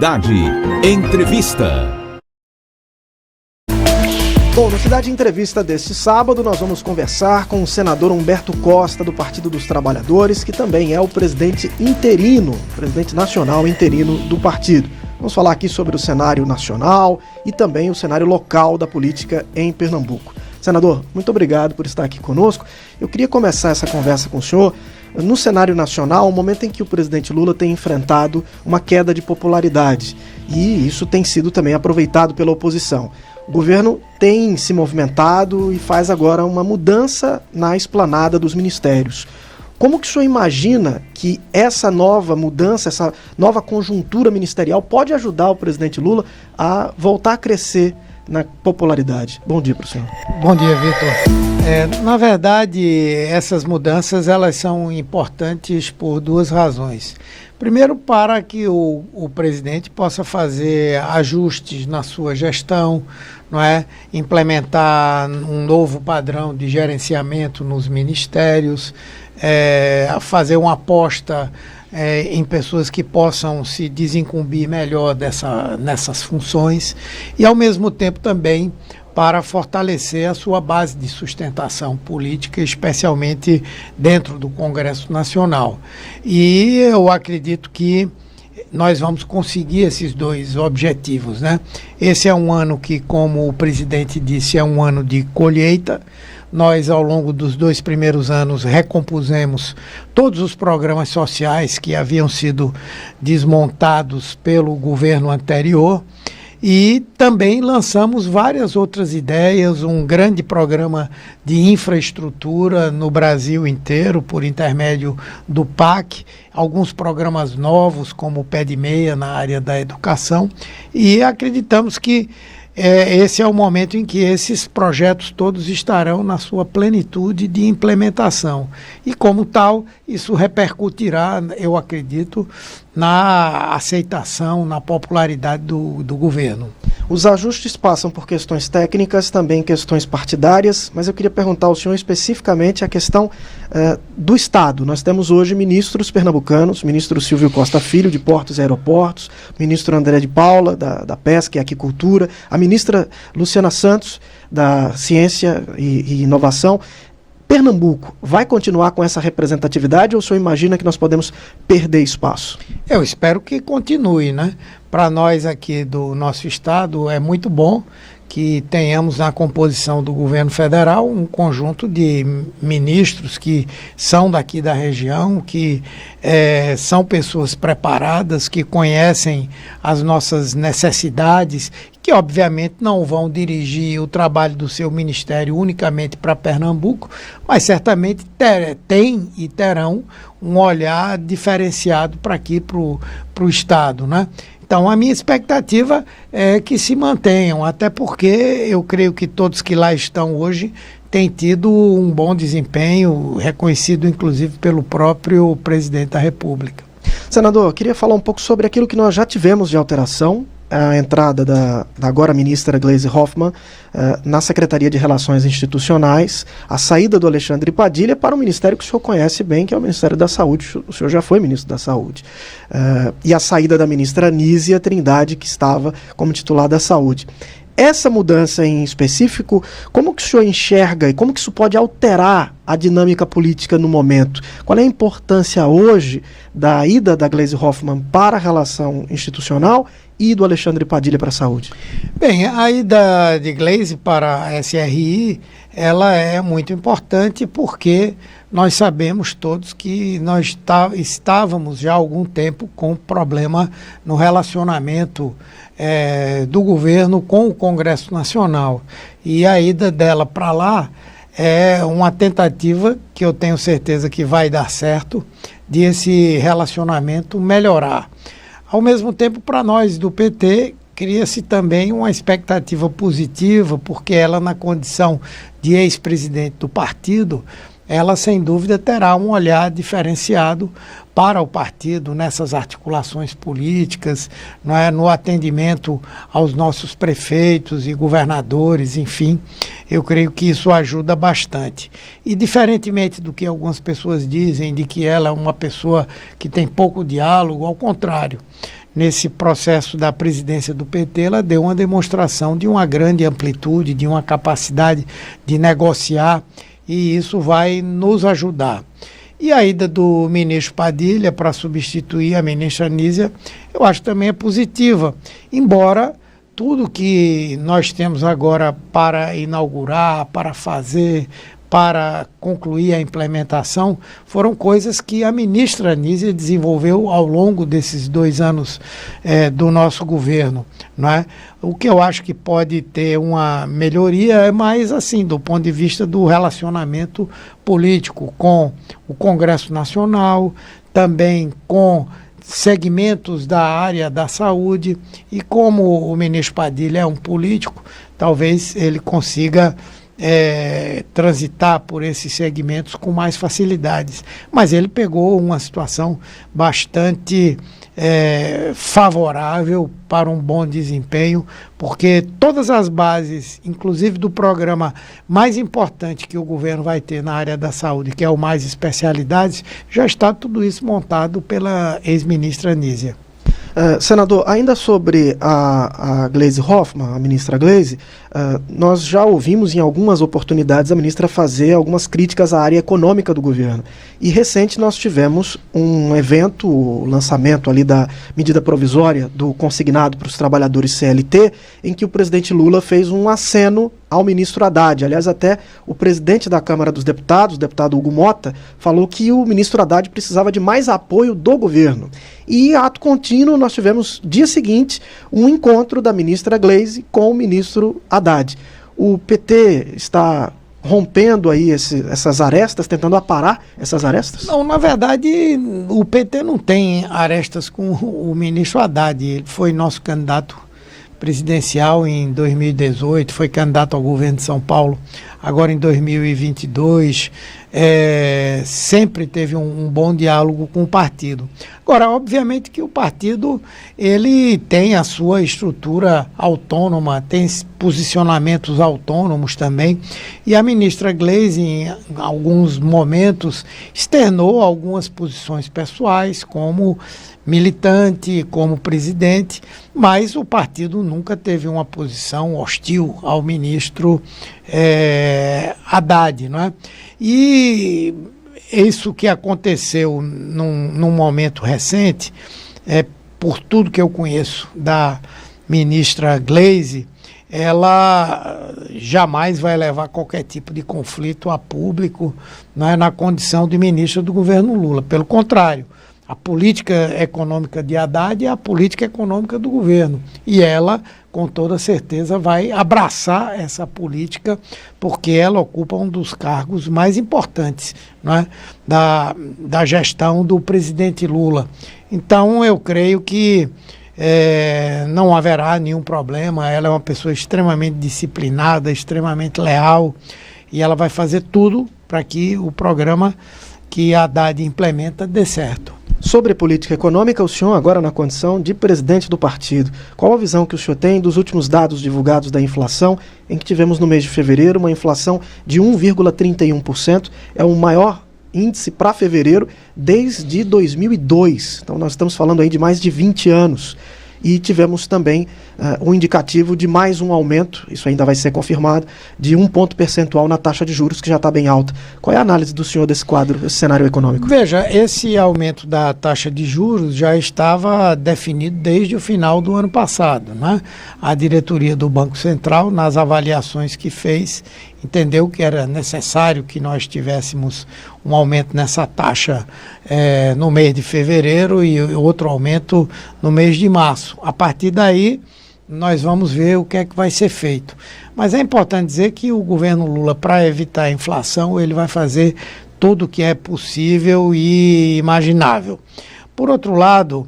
Cidade Entrevista. Bom, no Cidade Entrevista deste sábado, nós vamos conversar com o senador Humberto Costa, do Partido dos Trabalhadores, que também é o presidente nacional interino do partido. Vamos falar aqui sobre o cenário nacional e também o cenário local da política em Pernambuco. Senador, muito obrigado por estar aqui conosco. Eu queria começar essa conversa com o senhor no cenário nacional, um momento em que o presidente Lula tem enfrentado uma queda de popularidade, e isso tem sido também aproveitado pela oposição. O governo tem se movimentado e faz agora uma mudança na esplanada dos ministérios. Como que o senhor imagina que essa nova mudança, essa nova conjuntura ministerial pode ajudar o presidente Lula a voltar a crescer na popularidade? Bom dia para o senhor. Bom dia, Vitor. Na verdade, essas mudanças elas são importantes por duas razões. Primeiro, para que o presidente possa fazer ajustes na sua gestão, não é? Implementar um novo padrão de gerenciamento nos ministérios, fazer uma aposta em pessoas que possam se desincumbir melhor nessas funções e, ao mesmo tempo, também para fortalecer a sua base de sustentação política, especialmente dentro do Congresso Nacional. E eu acredito que nós vamos conseguir esses dois objetivos, né? Esse é um ano que, como o presidente disse, é um ano de colheita. Nós, ao longo dos 2 primeiros anos, recompusemos todos os programas sociais que haviam sido desmontados pelo governo anterior e também lançamos várias outras ideias, um grande programa de infraestrutura no Brasil inteiro, por intermédio do PAC, alguns programas novos, como o Pé de Meia na área da educação, e acreditamos que esse é o momento em que esses projetos todos estarão na sua plenitude de implementação. E, como tal, isso repercutirá, eu acredito, na aceitação, na popularidade do governo. Os ajustes passam por questões técnicas, também questões partidárias, mas eu queria perguntar ao senhor especificamente a questão do Estado. Nós temos hoje ministros pernambucanos, ministro Silvio Costa Filho, de Portos e Aeroportos, ministro André de Paula, da Pesca e Aquicultura, a ministra Luciana Santos, da Ciência e Inovação. Pernambuco vai continuar com essa representatividade ou o senhor imagina que nós podemos perder espaço? Eu espero que continue, né? Para nós aqui do nosso estado é muito bom que tenhamos na composição do governo federal um conjunto de ministros que são daqui da região, que são pessoas preparadas, que conhecem as nossas necessidades, que obviamente não vão dirigir o trabalho do seu ministério unicamente para Pernambuco, mas certamente têm e terão um olhar diferenciado para aqui, para o estado, né? Então, a minha expectativa é que se mantenham, até porque eu creio que todos que lá estão hoje têm tido um bom desempenho, reconhecido inclusive pelo próprio presidente da República. Senador, eu queria falar um pouco sobre aquilo que nós já tivemos de alteração, a entrada da agora ministra Gleisi Hoffmann na Secretaria de Relações Institucionais, a saída do Alexandre Padilha para um ministério que o senhor conhece bem, que é o Ministério da Saúde. O senhor já foi ministro da Saúde. E a saída da ministra Nízia Trindade, que estava como titular da Saúde. Essa mudança em específico, como que o senhor enxerga e como que isso pode alterar a dinâmica política no momento? Qual é a importância hoje da ida da Gleisi Hoffmann para a relação institucional e do Alexandre Padilha para a saúde? Bem, a ida de Gleisi para a SRI, ela é muito importante porque nós sabemos todos que nós estávamos já há algum tempo com problema no relacionamento do governo com o Congresso Nacional. E a ida dela para lá é uma tentativa que eu tenho certeza que vai dar certo, de esse relacionamento melhorar. Ao mesmo tempo, para nós do PT, cria-se também uma expectativa positiva, porque ela, na condição de ex-presidente do partido, ela sem dúvida terá um olhar diferenciado para o partido nessas articulações políticas, não é, no atendimento aos nossos prefeitos e governadores, enfim, eu creio que isso ajuda bastante. E diferentemente do que algumas pessoas dizem, de que ela é uma pessoa que tem pouco diálogo, ao contrário, nesse processo da presidência do PT, ela deu uma demonstração de uma grande amplitude, de uma capacidade de negociar, e isso vai nos ajudar. E a ida do ministro Padilha para substituir a ministra Anísia, eu acho também é positiva, embora tudo que nós temos agora para inaugurar, para fazer, para concluir a implementação, foram coisas que a ministra Anísia desenvolveu ao longo desses 2 anos do nosso governo, não é? O que eu acho que pode ter uma melhoria é mais assim, do ponto de vista do relacionamento político com o Congresso Nacional, também com segmentos da área da saúde, e como o ministro Padilha é um político, talvez ele consiga transitar por esses segmentos com mais facilidades. Mas ele pegou uma situação bastante favorável para um bom desempenho, porque todas as bases, inclusive do programa mais importante que o governo vai ter na área da saúde, que é o Mais Especialidades, já está tudo isso montado pela ex-ministra Anísia. Senador, ainda sobre a Gleisi Hoffmann, a ministra Gleisi, nós já ouvimos em algumas oportunidades a ministra fazer algumas críticas à área econômica do governo. E recente nós tivemos um evento, o lançamento ali da medida provisória do consignado para os trabalhadores CLT, em que o presidente Lula fez um aceno ao ministro Haddad. Aliás, até o presidente da Câmara dos Deputados, o deputado Hugo Mota, falou que o ministro Haddad precisava de mais apoio do governo. E, ato contínuo, nós tivemos, dia seguinte, um encontro da ministra Gleisi com o ministro Haddad. O PT está rompendo aí essas arestas, tentando aparar essas arestas? Não, na verdade, o PT não tem arestas com o ministro Haddad. Ele foi nosso candidato presidencial em 2018, foi candidato ao governo de São Paulo agora em 2022, sempre teve um bom diálogo com o partido. Agora, obviamente que o partido ele tem a sua estrutura autônoma, tem posicionamentos autônomos também, e a ministra Gleisi, em alguns momentos, externou algumas posições pessoais, como militante, como presidente, mas o partido nunca teve uma posição hostil ao ministro Haddad, não é? E isso que aconteceu num momento recente, por tudo que eu conheço da ministra Gleisi, ela jamais vai levar qualquer tipo de conflito a público, não é, na condição de ministra do governo Lula. Pelo contrário, a política econômica de Haddad é a política econômica do governo. E ela, com toda certeza, vai abraçar essa política, porque ela ocupa um dos cargos mais importantes, não é, da gestão do presidente Lula. Então, eu creio que não haverá nenhum problema. Ela é uma pessoa extremamente disciplinada, extremamente leal, e ela vai fazer tudo para que o programa que a Haddad implementa dê certo. Sobre política econômica, o senhor agora na condição de presidente do partido, qual a visão que o senhor tem dos últimos dados divulgados da inflação, em que tivemos no mês de fevereiro uma inflação de 1,31%, é o maior índice para fevereiro desde 2002, então nós estamos falando aí de mais de 20 anos. E tivemos também um indicativo de mais um aumento, isso ainda vai ser confirmado, de 1 ponto percentual na taxa de juros, que já está bem alta. Qual é a análise do senhor desse quadro, desse cenário econômico? Veja, esse aumento da taxa de juros já estava definido desde o final do ano passado, né? A diretoria do Banco Central, nas avaliações que fez, entendeu que era necessário que nós tivéssemos um aumento nessa taxa no mês de fevereiro e outro aumento no mês de março. A partir daí, nós vamos ver o que é que vai ser feito. Mas é importante dizer que o governo Lula, para evitar a inflação, ele vai fazer tudo o que é possível e imaginável. Por outro lado,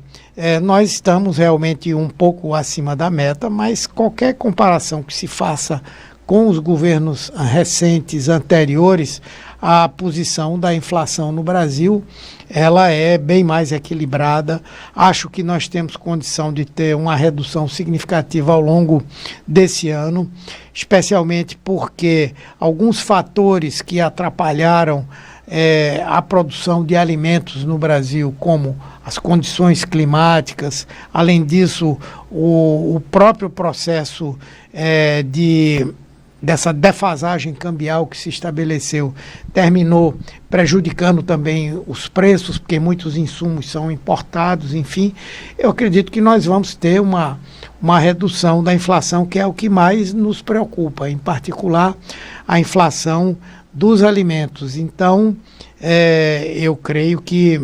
nós estamos realmente um pouco acima da meta, mas qualquer comparação que se faça com os governos recentes, anteriores, a posição da inflação no Brasil, ela é bem mais equilibrada. Acho que nós temos condição de ter uma redução significativa ao longo desse ano, especialmente porque alguns fatores que atrapalharam a produção de alimentos no Brasil, como as condições climáticas, além disso, o próprio processo dessa defasagem cambial que se estabeleceu, terminou prejudicando também os preços, porque muitos insumos são importados, enfim. Eu acredito que nós vamos ter uma redução da inflação, que é o que mais nos preocupa, em particular a inflação dos alimentos. Então, eu creio que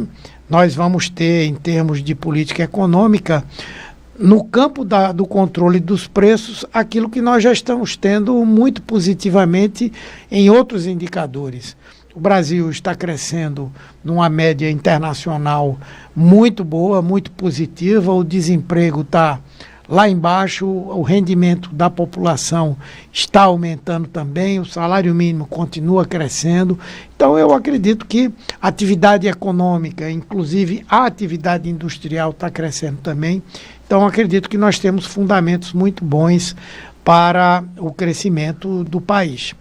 nós vamos ter, em termos de política econômica, no campo do controle dos preços, aquilo que nós já estamos tendo muito positivamente em outros indicadores. O Brasil está crescendo numa média internacional muito boa, muito positiva, o desemprego está lá embaixo, o rendimento da população está aumentando também, o salário mínimo continua crescendo. Então eu acredito que a atividade econômica, inclusive a atividade industrial, está crescendo também. Então acredito que nós temos fundamentos muito bons para o crescimento do país.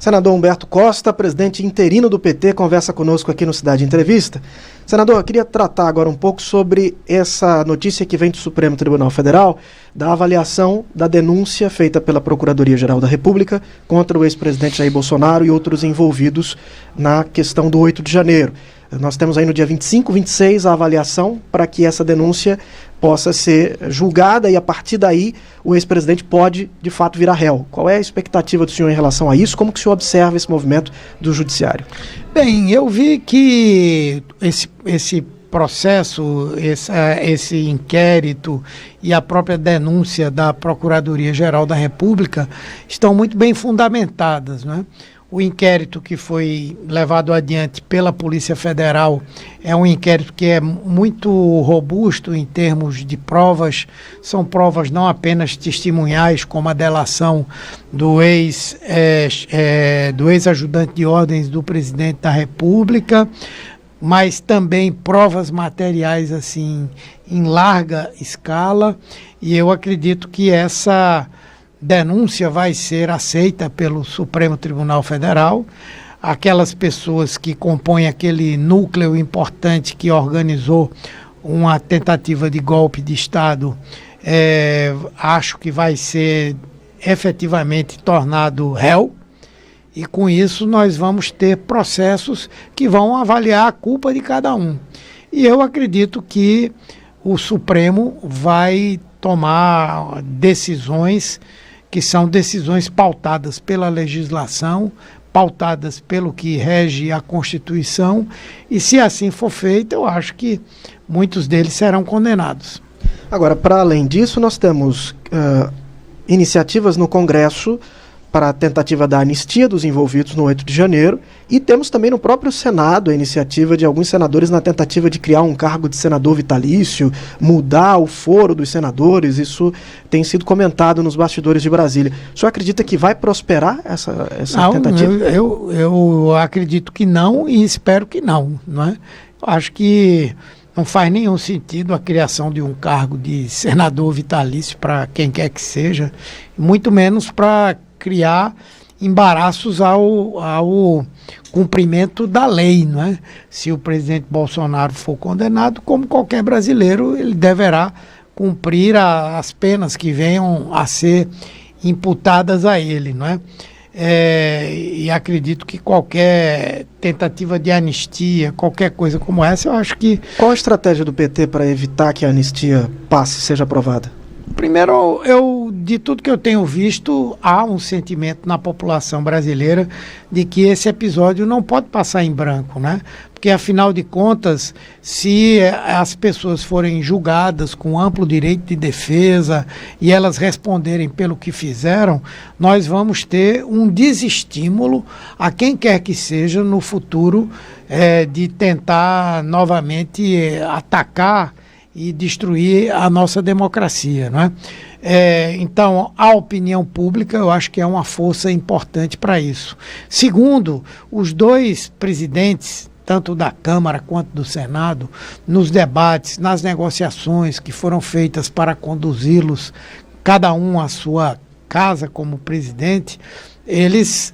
Senador Humberto Costa, presidente interino do PT, conversa conosco aqui no Cidade Entrevista. Senador, eu queria tratar agora um pouco sobre essa notícia que vem do Supremo Tribunal Federal, da avaliação da denúncia feita pela Procuradoria-Geral da República contra o ex-presidente Jair Bolsonaro e outros envolvidos na questão do 8 de janeiro. Nós temos aí no dia 25, 26 a avaliação para que essa denúncia possa ser julgada e a partir daí o ex-presidente pode de fato virar réu. Qual é a expectativa do senhor em relação a isso? Como que o senhor observa esse movimento do judiciário? Bem, eu vi que esse processo, esse inquérito e a própria denúncia da Procuradoria-Geral da República estão muito bem fundamentadas, né? O inquérito que foi levado adiante pela Polícia Federal é um inquérito que é muito robusto em termos de provas. São provas não apenas testemunhais, como a delação do ex-ajudante de ordens do presidente da República, mas também provas materiais assim em larga escala. E eu acredito que essa denúncia vai ser aceita pelo Supremo Tribunal Federal. Aquelas pessoas que compõem aquele núcleo importante que organizou uma tentativa de golpe de Estado, acho que vai ser efetivamente tornado réu, e com isso nós vamos ter processos que vão avaliar a culpa de cada um. E eu acredito que o Supremo vai tomar decisões que são decisões pautadas pela legislação, pautadas pelo que rege a Constituição, e se assim for feito, eu acho que muitos deles serão condenados. Agora, para além disso, nós temos iniciativas no Congresso para a tentativa da anistia dos envolvidos no 8 de janeiro, e temos também no próprio Senado a iniciativa de alguns senadores na tentativa de criar um cargo de senador vitalício, mudar o foro dos senadores. Isso tem sido comentado nos bastidores de Brasília. O senhor acredita que vai prosperar essa tentativa? Eu acredito que não e espero que não, não é? Acho que não faz nenhum sentido a criação de um cargo de senador vitalício para quem quer que seja, muito menos para criar embaraços ao cumprimento da lei, não é? Se o presidente Bolsonaro for condenado, como qualquer brasileiro, ele deverá cumprir as penas que venham a ser imputadas a ele, não é? E acredito que qualquer tentativa de anistia, qualquer coisa como essa, eu acho que... Qual a estratégia do PT para evitar que a anistia passe, seja aprovada? Primeiro, de tudo que eu tenho visto, há um sentimento na população brasileira de que esse episódio não pode passar em branco, né? Porque, afinal de contas, se as pessoas forem julgadas com amplo direito de defesa e elas responderem pelo que fizeram, nós vamos ter um desestímulo a quem quer que seja no futuro de tentar novamente atacar e destruir a nossa democracia, não é? Então, a opinião pública, eu acho que é uma força importante para isso. Segundo, os dois presidentes, tanto da Câmara quanto do Senado, nos debates, nas negociações que foram feitas para conduzi-los, cada um à sua casa como presidente, eles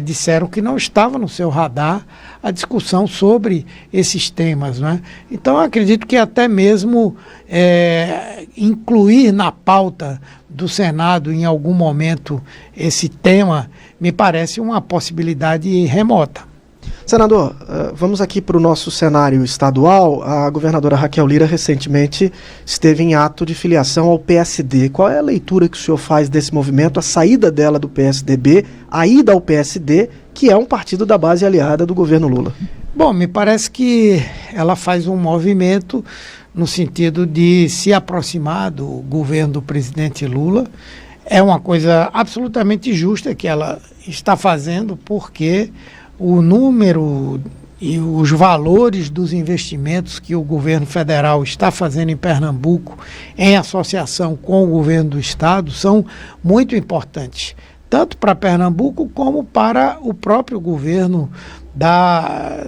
disseram que não estava no seu radar a discussão sobre esses temas, né? Então, eu acredito que até mesmo incluir na pauta do Senado em algum momento esse tema me parece uma possibilidade remota. Senador, vamos aqui para o nosso cenário estadual. A governadora Raquel Lira recentemente esteve em ato de filiação ao PSD. Qual é a leitura que o senhor faz desse movimento, a saída dela do PSDB, a ida ao PSD, que é um partido da base aliada do governo Lula? Bom, me parece que ela faz um movimento no sentido de se aproximar do governo do presidente Lula. É uma coisa absolutamente justa que ela está fazendo, porque o número e os valores dos investimentos que o governo federal está fazendo em Pernambuco, em associação com o governo do estado, são muito importantes, tanto para Pernambuco como para o próprio governo da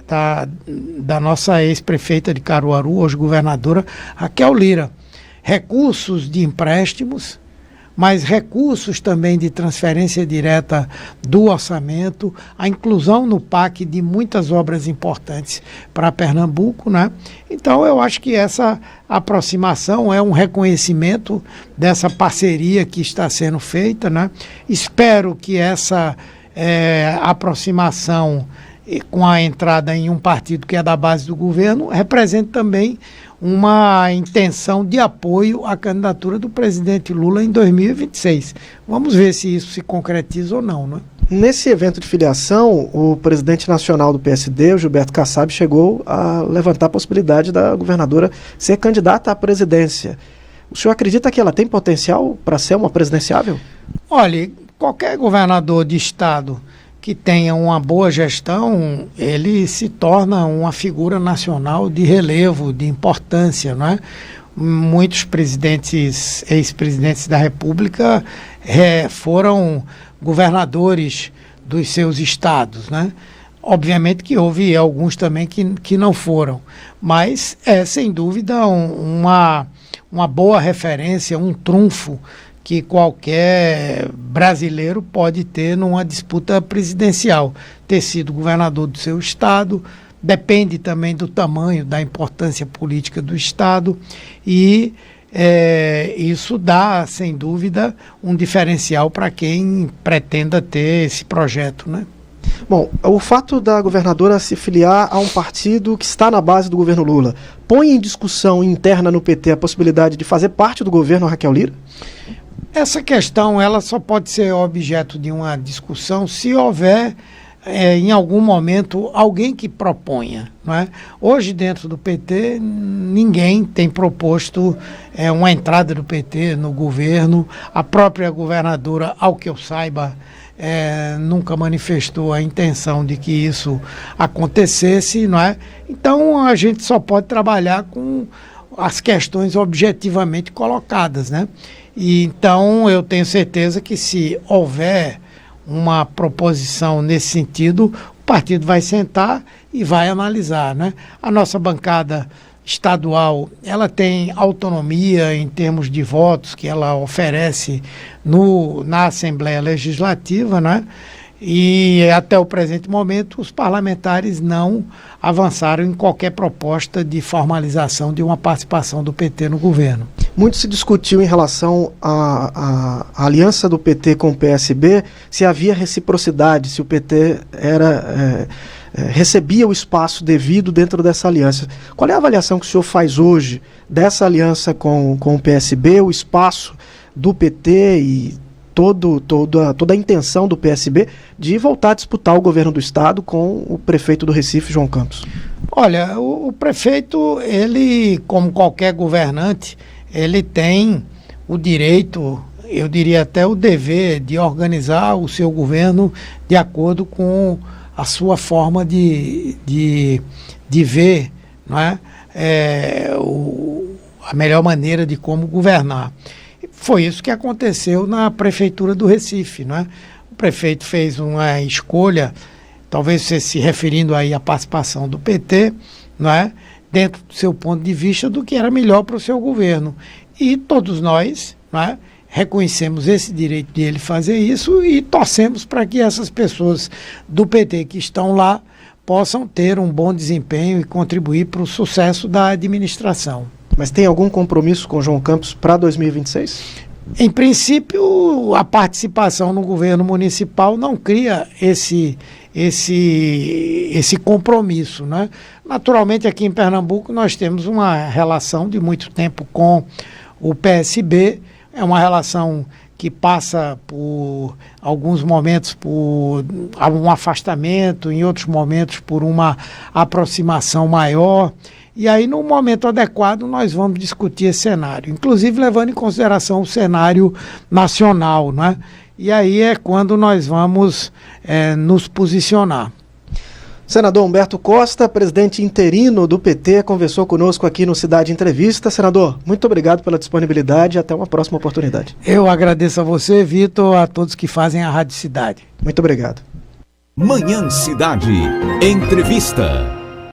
nossa ex-prefeita de Caruaru, hoje governadora Raquel Lira. Recursos de empréstimos, mas recursos também de transferência direta do orçamento, a inclusão no PAC de muitas obras importantes para Pernambuco, né? Então, eu acho que essa aproximação é um reconhecimento dessa parceria que está sendo feita, né? Espero que essa aproximação com a entrada em um partido que é da base do governo represente também uma intenção de apoio à candidatura do presidente Lula em 2026. Vamos ver se isso se concretiza ou não, né? Nesse evento de filiação, o presidente nacional do PSD, o Gilberto Kassab, chegou a levantar a possibilidade da governadora ser candidata à presidência. O senhor acredita que ela tem potencial para ser uma presidenciável? Olha, qualquer governador de estado que tenha uma boa gestão, ele se torna uma figura nacional de relevo, de importância, não é? Muitos presidentes, ex-presidentes da República foram governadores dos seus estados, né? Obviamente que houve alguns também que não foram, mas é sem dúvida uma boa referência, um trunfo que qualquer brasileiro pode ter numa disputa presidencial. Ter sido governador do seu estado, depende também do tamanho, da importância política do estado, e isso dá, sem dúvida, um diferencial para quem pretenda ter esse projeto, né? Bom, o fato da governadora se filiar a um partido que está na base do governo Lula põe em discussão interna no PT a possibilidade de fazer parte do governo Raquel Lira? Essa questão ela só pode ser objeto de uma discussão se houver, em algum momento, alguém que proponha, não é? Hoje, dentro do PT, ninguém tem proposto uma entrada do PT no governo. A própria governadora, ao que eu saiba, nunca manifestou a intenção de que isso acontecesse, não é? Então, a gente só pode trabalhar com as questões objetivamente colocadas, né? E então eu tenho certeza que se houver uma proposição nesse sentido, o partido vai sentar e vai analisar, né? A nossa bancada estadual, ela tem autonomia em termos de votos que ela oferece na Assembleia Legislativa, né? E até o presente momento os parlamentares não avançaram em qualquer proposta de formalização de uma participação do PT no governo. Muito se discutiu em relação à aliança do PT com o PSB, se havia reciprocidade, se o PT recebia o espaço devido dentro dessa aliança. Qual é a avaliação que o senhor faz hoje dessa aliança com o PSB, o espaço do PT e toda a intenção do PSB de voltar a disputar o governo do estado com o prefeito do Recife, João Campos? Olha, o prefeito, ele, como qualquer governante, ele tem o direito, eu diria até o dever, de organizar o seu governo de acordo com a sua forma de ver, não é? A melhor maneira de como governar. Foi isso que aconteceu na prefeitura do Recife, não é? O prefeito fez uma escolha, talvez você se referindo aí à participação do PT, não é? Dentro do seu ponto de vista do que era melhor para o seu governo. E todos nós, não é? reconhecemos esse direito de ele fazer isso e torcemos para que essas pessoas do PT que estão lá possam ter um bom desempenho e contribuir para o sucesso da administração. Mas tem algum compromisso com João Campos para 2026? Em princípio, a participação no governo municipal não cria esse compromisso, né? Naturalmente, aqui em Pernambuco, nós temos uma relação de muito tempo com o PSB, é uma relação que passa por alguns momentos por um afastamento, em outros momentos por uma aproximação maior. E aí, no momento adequado, nós vamos discutir esse cenário, inclusive levando em consideração o cenário nacional, né? E aí é quando nós vamos nos posicionar. Senador Humberto Costa, presidente interino do PT, conversou conosco aqui no Cidade Entrevista. Senador, muito obrigado pela disponibilidade e até uma próxima oportunidade. Eu agradeço a você, Vitor, a todos que fazem a Rádio Cidade. Muito obrigado. Manhã Cidade. Entrevista.